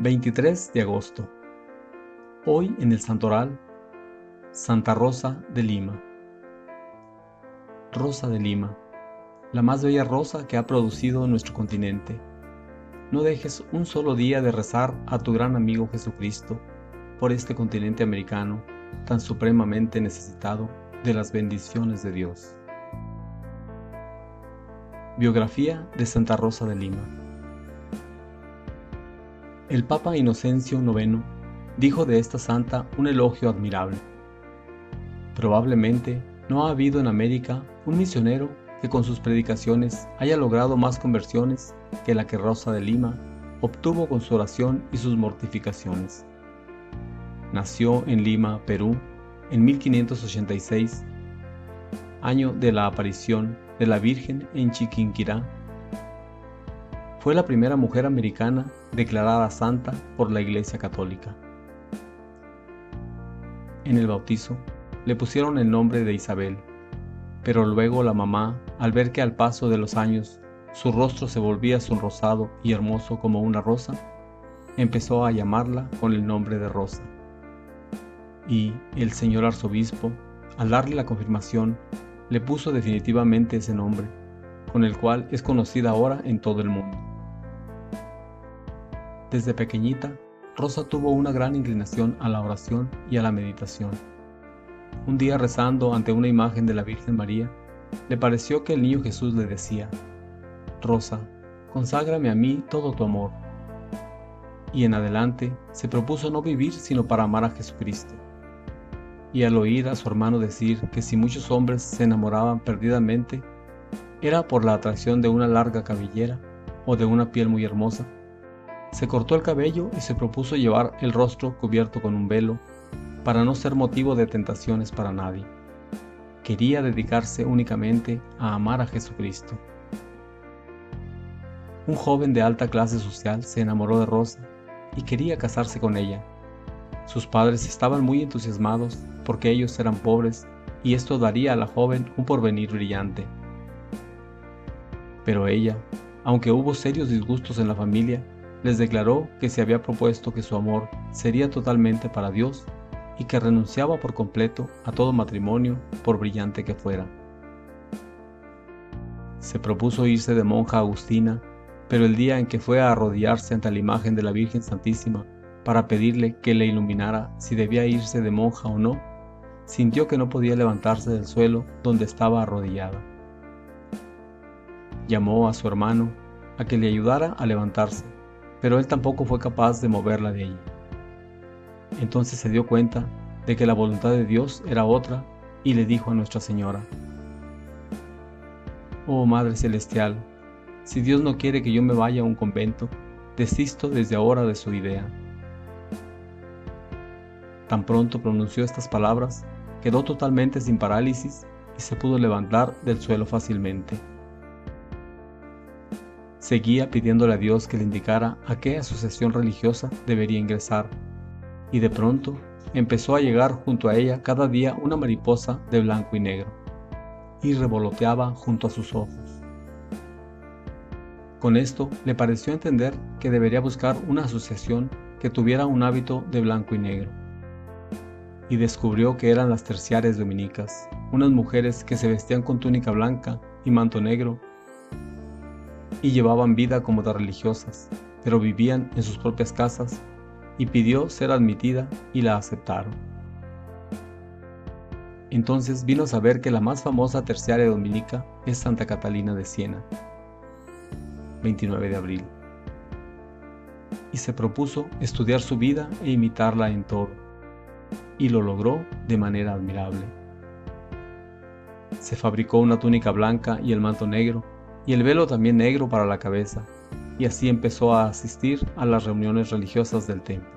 23 de agosto. Hoy en el Santoral, Santa Rosa de Lima. Rosa de Lima, la más bella rosa que ha producido nuestro continente. No dejes un solo día de rezar a tu gran amigo Jesucristo por este continente americano tan supremamente necesitado de las bendiciones de Dios. Biografía de Santa Rosa de Lima. El Papa Inocencio IX dijo de esta santa un elogio admirable. Probablemente no ha habido en América un misionero que con sus predicaciones haya logrado más conversiones que la que Rosa de Lima obtuvo con su oración y sus mortificaciones. Nació en Lima, Perú, en 1586, año de la aparición de la Virgen en Chiquinquirá. Fue la primera mujer americana declarada santa por la Iglesia Católica. En el bautizo le pusieron el nombre de Isabel, pero luego la mamá, al ver que al paso de los años su rostro se volvía sonrosado y hermoso como una rosa, empezó a llamarla con el nombre de Rosa. Y el señor arzobispo, al darle la confirmación, le puso definitivamente ese nombre, con el cual es conocida ahora en todo el mundo. Desde pequeñita, Rosa tuvo una gran inclinación a la oración y a la meditación. Un día rezando ante una imagen de la Virgen María, le pareció que el niño Jesús le decía: Rosa, conságrame a mí todo tu amor. Y en adelante se propuso no vivir sino para amar a Jesucristo. Y al oír a su hermano decir que si muchos hombres se enamoraban perdidamente, era por la atracción de una larga cabellera o de una piel muy hermosa, se cortó el cabello y se propuso llevar el rostro cubierto con un velo para no ser motivo de tentaciones para nadie. Quería dedicarse únicamente a amar a Jesucristo. Un joven de alta clase social se enamoró de Rosa y quería casarse con ella. Sus padres estaban muy entusiasmados porque ellos eran pobres y esto daría a la joven un porvenir brillante. Pero ella, aunque hubo serios disgustos en la familia, les declaró que se había propuesto que su amor sería totalmente para Dios y que renunciaba por completo a todo matrimonio, por brillante que fuera. Se propuso irse de monja agustina, pero el día en que fue a arrodillarse ante la imagen de la Virgen Santísima para pedirle que le iluminara si debía irse de monja o no, sintió que no podía levantarse del suelo donde estaba arrodillada. Llamó a su hermano a que le ayudara a levantarse, pero él tampoco fue capaz de moverla de allí. Entonces se dio cuenta de que la voluntad de Dios era otra y le dijo a Nuestra Señora: Oh Madre Celestial, si Dios no quiere que yo me vaya a un convento, desisto desde ahora de su idea. Tan pronto pronunció estas palabras, quedó totalmente sin parálisis y se pudo levantar del suelo fácilmente. Seguía pidiéndole a Dios que le indicara a qué asociación religiosa debería ingresar, y de pronto empezó a llegar junto a ella cada día una mariposa de blanco y negro, y revoloteaba junto a sus ojos. Con esto le pareció entender que debería buscar una asociación que tuviera un hábito de blanco y negro, y descubrió que eran las terciarias dominicas, unas mujeres que se vestían con túnica blanca y manto negro, y llevaban vida como de religiosas, pero vivían en sus propias casas, y pidió ser admitida y la aceptaron. Entonces vino a saber que la más famosa terciaria dominica es Santa Catalina de Siena, 29 de abril, y se propuso estudiar su vida e imitarla en todo, y lo logró de manera admirable. Se fabricó una túnica blanca y el manto negro, y el velo también negro para la cabeza, y así empezó a asistir a las reuniones religiosas del templo.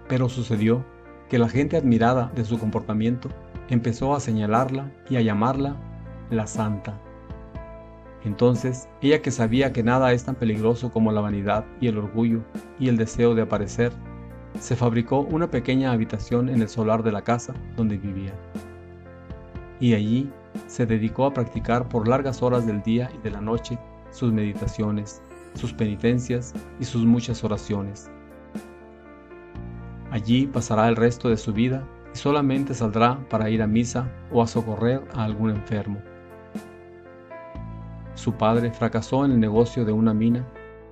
Pero sucedió que la gente admirada de su comportamiento empezó a señalarla y a llamarla la Santa. Entonces, ella, que sabía que nada es tan peligroso como la vanidad y el orgullo y el deseo de aparecer, se fabricó una pequeña habitación en el solar de la casa donde vivía. Y allí se dedicó a practicar por largas horas del día y de la noche sus meditaciones, sus penitencias y sus muchas oraciones. Allí pasará el resto de su vida y solamente saldrá para ir a misa o a socorrer a algún enfermo. Su padre fracasó en el negocio de una mina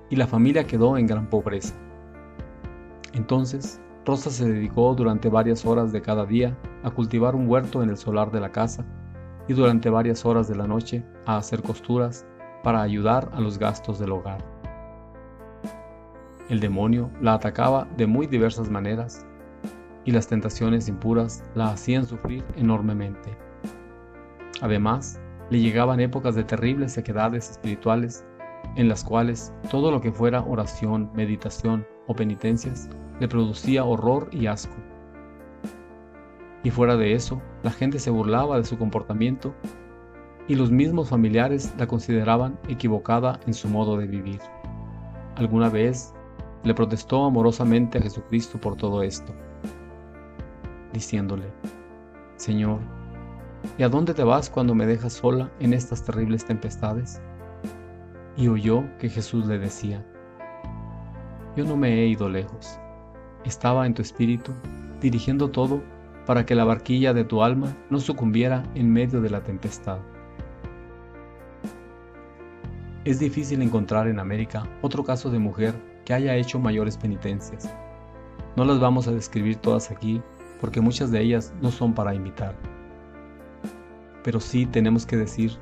y la familia quedó en gran pobreza. Entonces, Rosa se dedicó durante varias horas de cada día a cultivar un huerto en el solar de la casa y durante varias horas de la noche a hacer costuras para ayudar a los gastos del hogar. El demonio la atacaba de muy diversas maneras y las tentaciones impuras la hacían sufrir enormemente. Además, le llegaban épocas de terribles sequedades espirituales en las cuales todo lo que fuera oración, meditación o penitencias le producía horror y asco. Y fuera de eso, la gente se burlaba de su comportamiento y los mismos familiares la consideraban equivocada en su modo de vivir. Alguna vez le protestó amorosamente a Jesucristo por todo esto, diciéndole: Señor, ¿y a dónde te vas cuando me dejas sola en estas terribles tempestades? Y oyó que Jesús le decía: Yo no me he ido lejos. Estaba en tu espíritu, dirigiendo todo para que la barquilla de tu alma no sucumbiera en medio de la tempestad. Es difícil encontrar en América otro caso de mujer que haya hecho mayores penitencias. No las vamos a describir todas aquí porque muchas de ellas no son para imitar. Pero sí tenemos que decir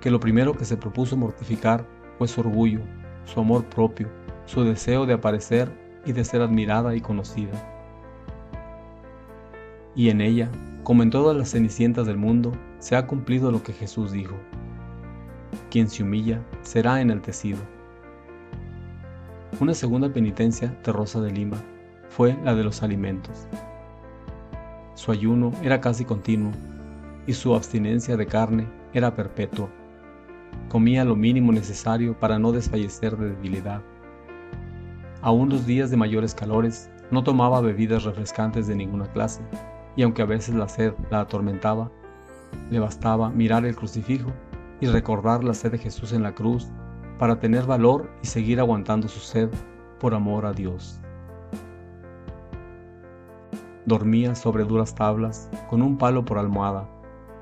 que lo primero que se propuso mortificar fue su orgullo, su amor propio, su deseo de aparecer y de ser admirada y conocida. Y en ella, como en todas las cenicientas del mundo, se ha cumplido lo que Jesús dijo: quien se humilla será enaltecido. Una segunda penitencia de Rosa de Lima fue la de los alimentos. Su ayuno era casi continuo y su abstinencia de carne era perpetua. Comía lo mínimo necesario para no desfallecer de debilidad. Aún los días de mayores calores no tomaba bebidas refrescantes de ninguna clase, y aunque a veces la sed la atormentaba, le bastaba mirar el crucifijo y recordar la sed de Jesús en la cruz para tener valor y seguir aguantando su sed por amor a Dios. Dormía sobre duras tablas con un palo por almohada.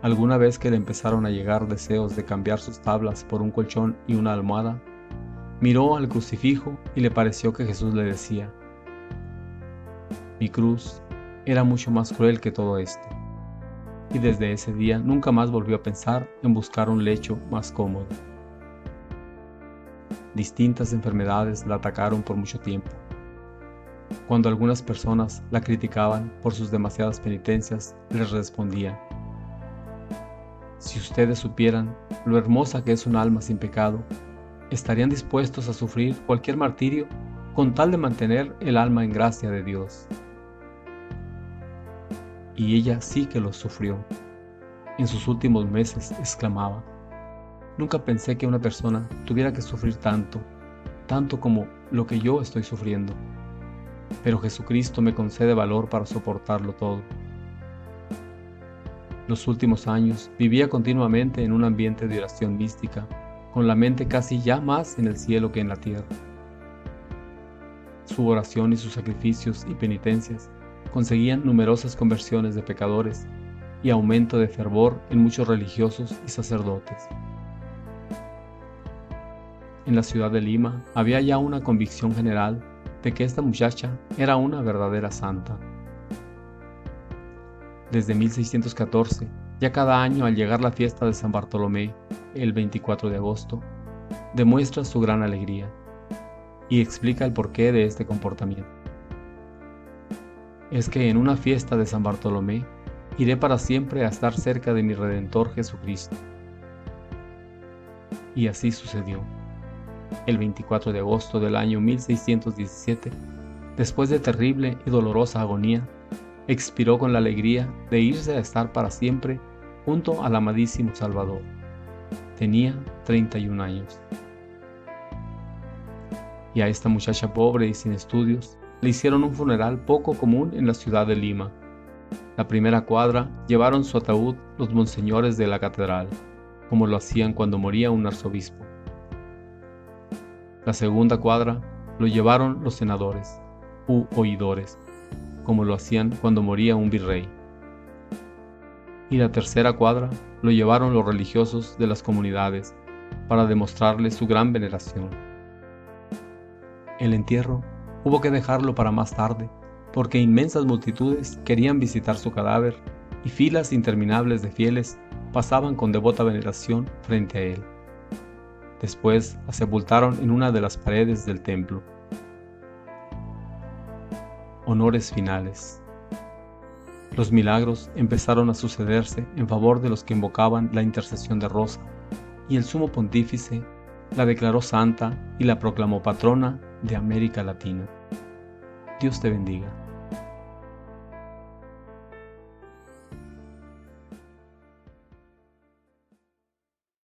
Alguna vez que le empezaron a llegar deseos de cambiar sus tablas por un colchón y una almohada, miró al crucifijo y le pareció que Jesús le decía: mi cruz era mucho más cruel que todo esto. Y desde ese día nunca más volvió a pensar en buscar un lecho más cómodo. Distintas enfermedades la atacaron por mucho tiempo. Cuando algunas personas la criticaban por sus demasiadas penitencias, les respondía: si ustedes supieran lo hermosa que es un alma sin pecado, estarían dispuestos a sufrir cualquier martirio con tal de mantener el alma en gracia de Dios. Y ella sí que lo sufrió. En sus últimos meses exclamaba: nunca pensé que una persona tuviera que sufrir tanto, tanto como lo que yo estoy sufriendo. Pero Jesucristo me concede valor para soportarlo todo. Los últimos años vivía continuamente en un ambiente de oración mística, con la mente casi ya más en el cielo que en la tierra. Su oración y sus sacrificios y penitencias conseguían numerosas conversiones de pecadores y aumento de fervor en muchos religiosos y sacerdotes. En la ciudad de Lima había ya una convicción general de que esta muchacha era una verdadera santa. Desde 1614, ya cada año al llegar la fiesta de San Bartolomé, el 24 de agosto, demuestra su gran alegría y explica el porqué de este comportamiento. Es que en una fiesta de San Bartolomé iré para siempre a estar cerca de mi Redentor Jesucristo. Y así sucedió. El 24 de agosto del año 1617, después de terrible y dolorosa agonía, expiró con la alegría de irse a estar para siempre junto al amadísimo Salvador. Tenía 31 años. Y a esta muchacha pobre y sin estudios le hicieron un funeral poco común en la ciudad de Lima. La primera cuadra llevaron su ataúd los monseñores de la catedral, como lo hacían cuando moría un arzobispo. La segunda cuadra lo llevaron los senadores u oidores, como lo hacían cuando moría un virrey. Y la tercera cuadra lo llevaron los religiosos de las comunidades para demostrarle su gran veneración. El entierro hubo que dejarlo para más tarde, porque inmensas multitudes querían visitar su cadáver y filas interminables de fieles pasaban con devota veneración frente a él. Después la sepultaron en una de las paredes del templo. Honores finales. Los milagros empezaron a sucederse en favor de los que invocaban la intercesión de Rosa, y el sumo pontífice la declaró santa y la proclamó patrona de América Latina. Dios te bendiga.